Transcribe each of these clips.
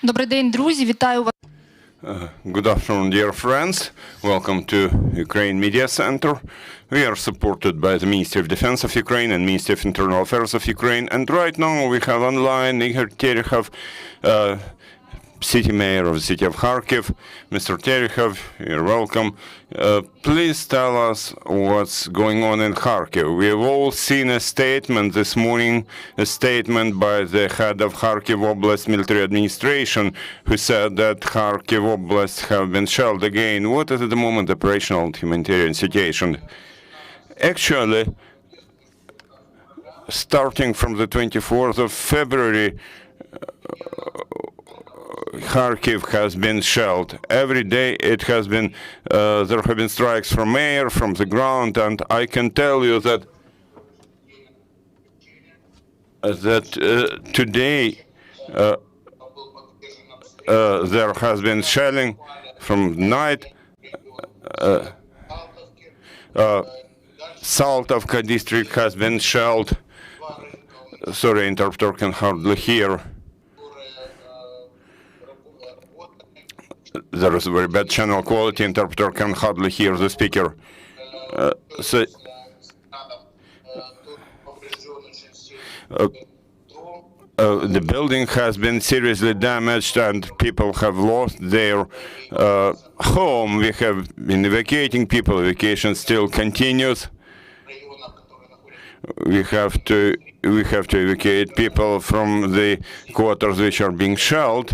Добрий день, друзі, вітаю вас. Good afternoon, dear friends. Welcome to Ukraine Media Center. We are supported by the Ministry of Defense of Ukraine and Ministry of Internal Affairs of Ukraine. And right now we have online Ihor Terekhov, City Mayor of the city of Kharkiv. Mr. Terekhov, you're welcome. Please tell us what's going on in Kharkiv. We've all seen a statement this morning, a statement by the head of Kharkiv Oblast military administration, who said that Kharkiv Oblast have been shelled again. What is at the moment the operational and humanitarian situation? Actually, starting from the 24th of February, Kharkiv has been shelled. Every day it has been, there have been strikes from air, from the ground, and I can tell you that today there has been shelling from night. Saltovka district has been shelled. Sorry, interpreter can hardly hear. There is a very bad channel quality. Interpreter can hardly hear the speaker. The building has been seriously damaged and people have lost their home. We have been evacuating people. Evacuation still continues. We have to evacuate people from the quarters which are being shelled,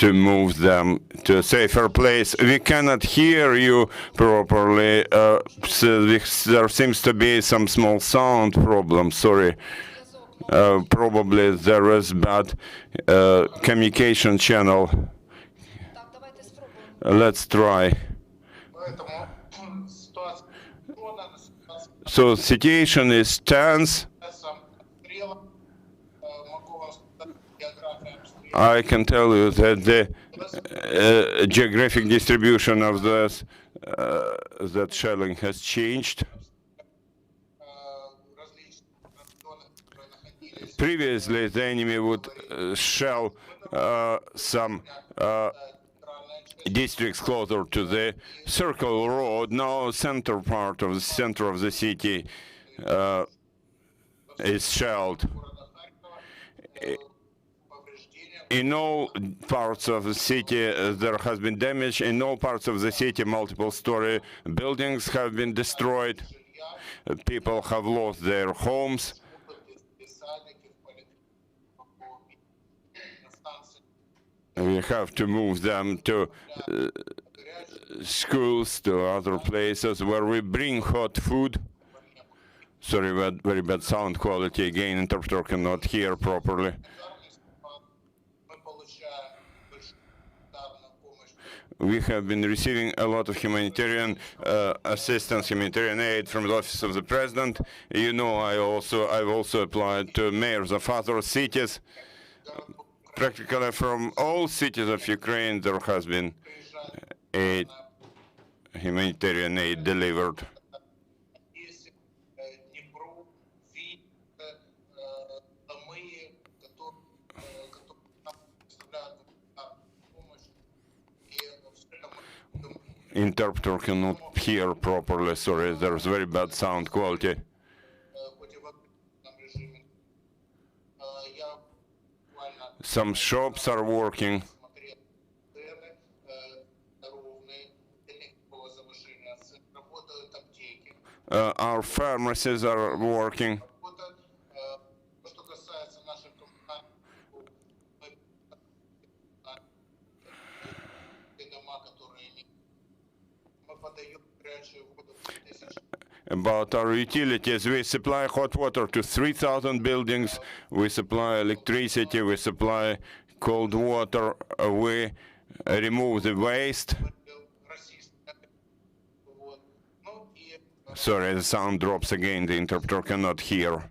to move them to a safer place. We cannot hear you properly. So there seems to be some small sound problem. Sorry. Probably there is bad communication channel. Let's try. So situation is tense. I can tell you that the geographic distribution of this that shelling has changed. Previously, the enemy would shell some districts closer to the Circle Road. Now, center of the city is shelled. In all parts of the city, there has been damage. In all parts of the city, multiple-story buildings have been destroyed. People have lost their homes. We have to move them to schools, to other places where we bring hot food. Sorry, very bad sound quality. Again, interpreter cannot hear properly. We have been receiving a lot of humanitarian assistance, humanitarian aid from the Office of the President. You know, I've also applied to mayors of other cities. Practically from all cities of Ukraine, there has been humanitarian aid delivered. Interpreter cannot hear properly. Sorry, there's very bad sound quality. Some shops are working. Our pharmacies are working. About our utilities, we supply hot water to 3,000 buildings, we supply electricity, we supply cold water, we remove the waste. Sorry, the sound drops again, the interpreter cannot hear.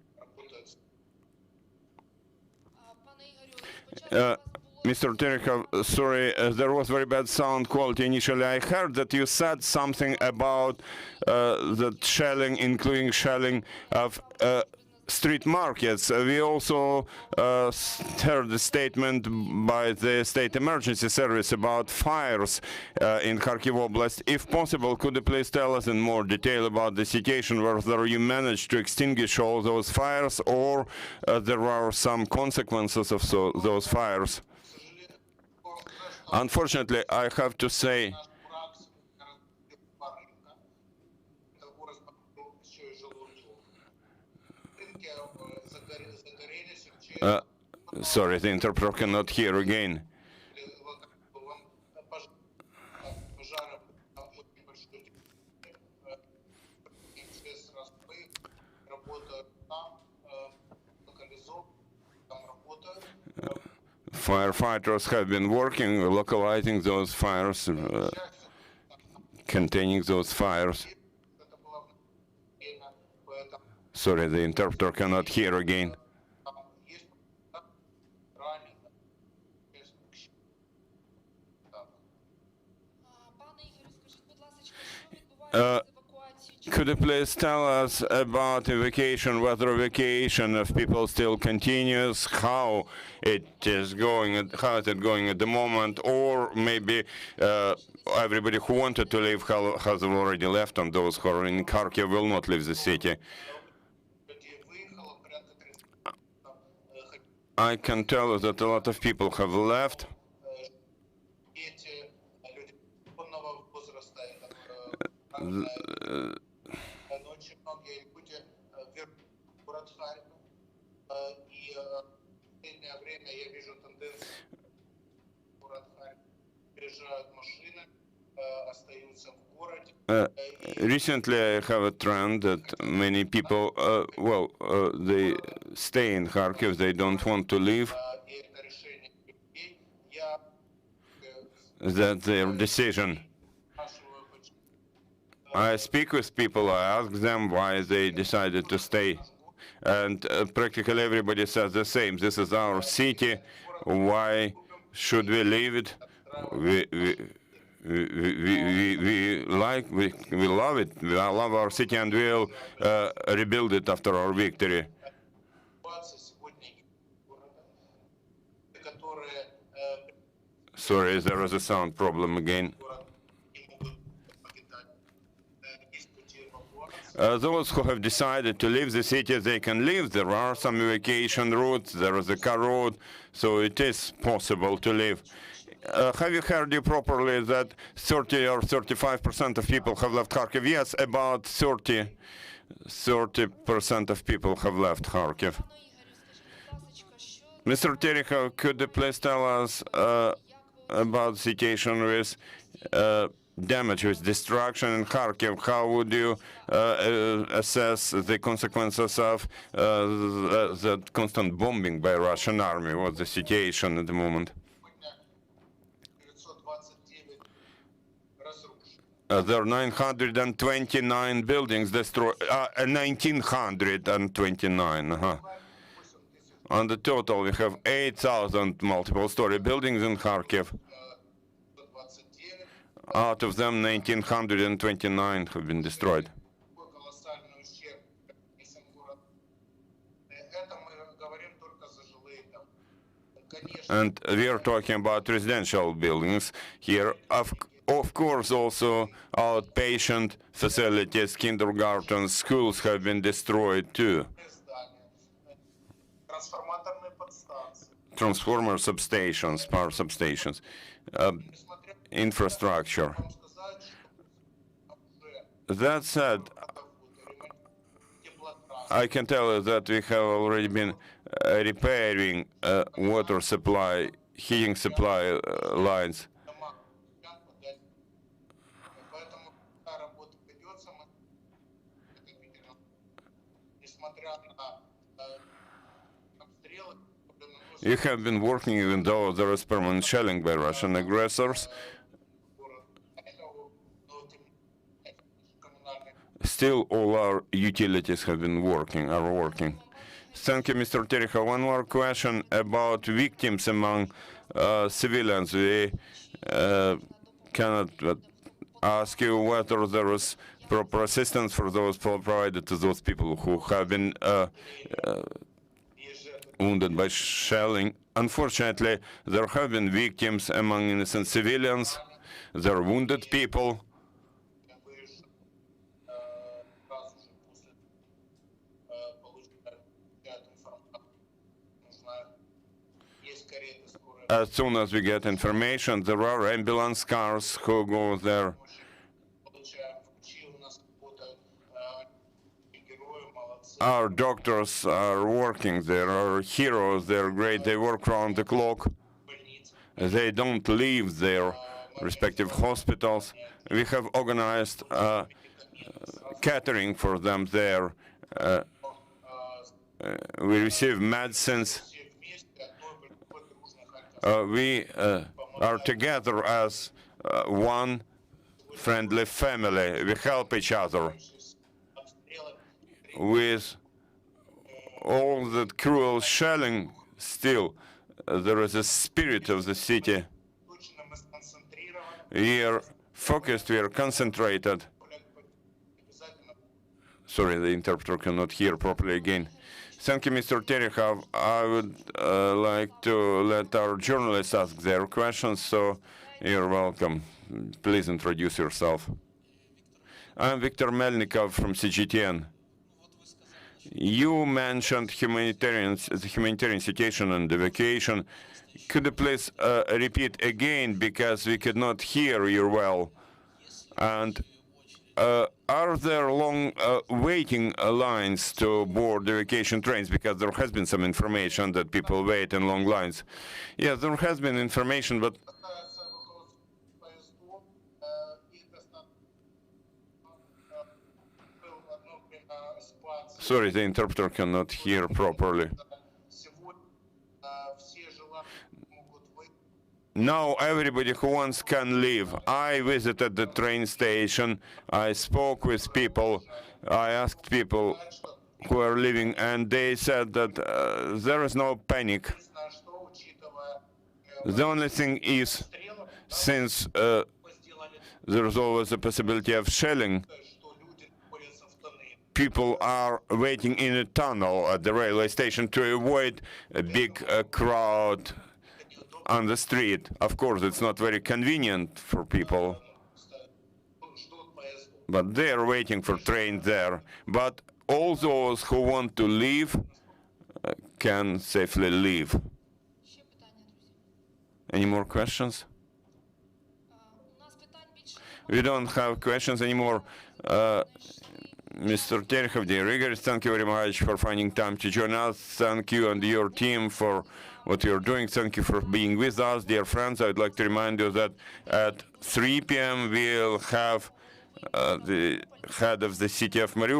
Mr. Terekhov, sorry, there was very bad sound quality initially. I heard that you said something about the shelling, including shelling of street markets. We also heard the statement by the State Emergency Service about fires in Kharkiv Oblast. If possible, could you please tell us in more detail about the situation, whether you managed to extinguish all those fires or there are some consequences of those fires? Unfortunately, I have to say sorry, the interpreter cannot hear again. Firefighters have been working, localizing those fires, containing those fires. Sorry, the interpreter cannot hear again. Could you please tell us about evacuation, whether evacuation of people still continues, how it is going at the moment, or maybe everybody who wanted to leave has already left, and those who are in Kharkiv will not leave the city? I can tell you that a lot of people have left. Recently, I have a trend that many people, they stay in Kharkiv, they don't want to leave. That's their decision. I speak with people, I ask them why they decided to stay. And practically everybody says the same. This is our city. Why should we leave it? We love it. We love our city, and we'll rebuild it after our victory. Sorry, there is a sound problem again. Those who have decided to leave the city, they can leave. There are some evacuation routes, there is a car road, so it is possible to leave. Have you heard you properly that 30 or 35% of people have left Kharkiv? Yes, about 30% of people have left Kharkiv. Mr. Terekhov, could you please tell us about the situation with damage, with destruction in Kharkiv? How would you assess the consequences of the constant bombing by Russian army? What's the situation at the moment? There are 929 buildings destroyed, 1929. On the total, we have 8,000 multiple-story buildings in Kharkiv. Out of them, 1,929 have been destroyed. And we are talking about residential buildings here. Of course, also outpatient facilities, kindergartens, schools have been destroyed too. Transformer substations, power substations, infrastructure. That said, I can tell you that we have already been repairing water supply, heating supply lines. You have been working even though there is permanent shelling by Russian aggressors. Still, all our utilities have been working, are working. Thank you, Mr. Terekhov. One more question about victims among civilians. We cannot ask you whether there is proper assistance for those provided to those people who have been wounded by shelling. Unfortunately, there have been victims among innocent civilians. There are wounded people. As soon as we get information, there are ambulance cars who go there. Our doctors are working there, our heroes, they're great, they work round the clock. They don't leave their respective hospitals. We have organized catering for them there. We receive medicines. We are together as one friendly family. We help each other. With all that cruel shelling, still there is a spirit of the city. We are focused, we are concentrated. Sorry, the interpreter cannot hear properly again. Thank you, Mr. Terekhov. I would like to let our journalists ask their questions, so you're welcome. Please introduce yourself. I'm Viktor Melnikov from CGTN. You mentioned the humanitarian situation and evacuation. Could you please repeat again, because we could not hear you well? And are there long waiting lines to board evacuation trains? Because there has been some information that people wait in long lines. Yes, there has been information, but sorry, the interpreter cannot hear properly. Now everybody who wants can leave. I visited the train station. I spoke with people. I asked people who are leaving, and they said that there is no panic. The only thing is, since there is always a possibility of shelling, people are waiting in a tunnel at the railway station to avoid a big crowd on the street. Of course, it's not very convenient for people, but they are waiting for train there. But all those who want to leave can safely leave. Any more questions? We don't have questions anymore. Mr. Terekhov, dear Igor, thank you very much for finding time to join us. Thank you and your team for what you're doing. Thank you for being with us, dear friends. I'd like to remind you that at 3 p.m. we'll have the head of the city of Mariupol,